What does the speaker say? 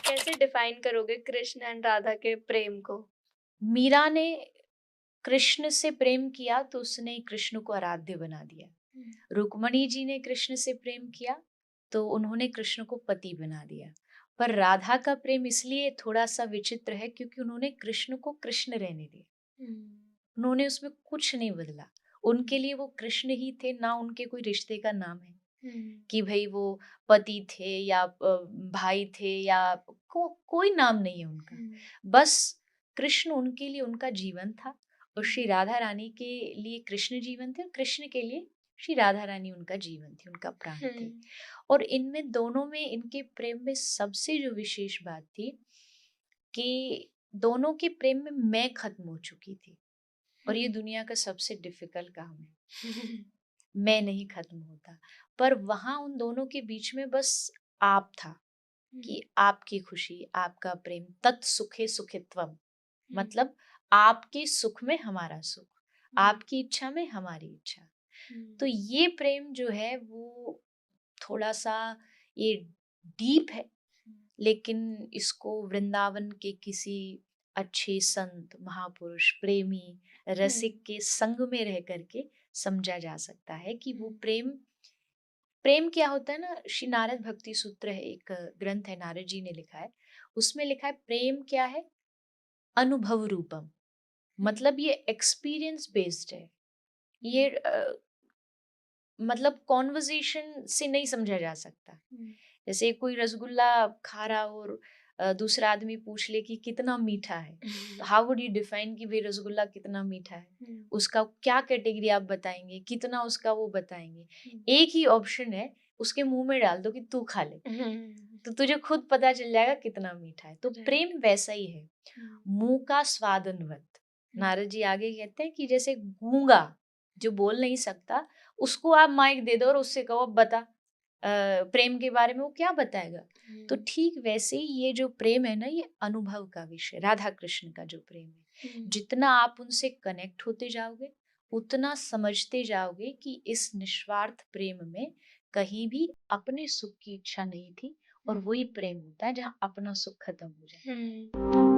कैसे डिफाइन करोगे कृष्ण एंड राधा के प्रेम को? मीरा ने कृष्ण से प्रेम किया तो उसने कृष्ण को आराध्य बना दिया। रुक्मणी जी ने कृष्ण से प्रेम किया तो उन्होंने कृष्ण को पति बना दिया। पर राधा का प्रेम इसलिए थोड़ा सा विचित्र है क्योंकि उन्होंने कृष्ण को कृष्ण रहने दिया। उन्होंने उसमें कुछ नहीं बदला। उनके लिए वो कृष्ण ही थे, ना उनके कोई रिश्ते का नाम है कि भाई वो पति थे या भाई थे या कोई नाम नहीं है उनका। बस कृष्ण उनके लिए उनका जीवन था और श्री राधा रानी के लिए कृष्ण जीवन थे और कृष्ण के लिए श्री राधा रानी उनका जीवन थी, उनका प्राण थे। और इनमें दोनों में, इनके प्रेम में सबसे जो विशेष बात थी कि दोनों के प्रेम में मैं खत्म हो चुकी थी और ये दुनिया का सबसे डिफिकल्ट काम है। मैं नहीं खत्म होता, पर वहां उन दोनों के बीच में बस आप था कि आपकी खुशी, आपका प्रेम, तत्सुखे सुखित्वम, मतलब आपके सुख में हमारा सुख, आपकी इच्छा में हमारी इच्छा। तो ये प्रेम जो है वो थोड़ा सा ये डीप है, लेकिन इसको वृंदावन के किसी अच्छे संत, महापुरुष, प्रेमी, रसिक के संग में रह करके समझा जा सकता है कि वो प्रेम प्रेम क्या होता है ना। श्री नारद भक्ति सूत्र है, एक ग्रंथ है, नारद जी ने लिखा है। उसमें लिखा है प्रेम क्या है, अनुभव रूपम, मतलब ये एक्सपीरियंस बेस्ड है। ये मतलब कॉन्वर्जेशन से नहीं समझा जा सकता। जैसे कोई रसगुल्ला खा रहा और दूसरा आदमी पूछ ले कि कितना मीठा है, तो हाउ वुड यू डिफाइन कि भाई रसगुल्ला कितना मीठा है? उसका क्या कैटेगरी आप बताएंगे, कितना उसका वो बताएंगे? एक ही ऑप्शन है, उसके मुंह में डाल दो कि तू खा ले, तो तुझे खुद पता चल जाएगा कितना मीठा है। तो प्रेम वैसा ही है, मुंह का स्वादनवत। नारद जी आगे कहते हैं कि जैसे गूंगा जो बोल नहीं सकता, उसको आप माइक दे दो और उससे कहो बता प्रेम के बारे में, वो क्या बताएगा? तो ठीक वैसे ही ये जो प्रेम है ना, ये अनुभव का विषय, राधा कृष्ण का जो प्रेम है, जितना आप उनसे कनेक्ट होते जाओगे उतना समझते जाओगे कि इस निस्वार्थ प्रेम में कहीं भी अपने सुख की इच्छा नहीं थी, और वही प्रेम होता है जहाँ अपना सुख खत्म हो जाए।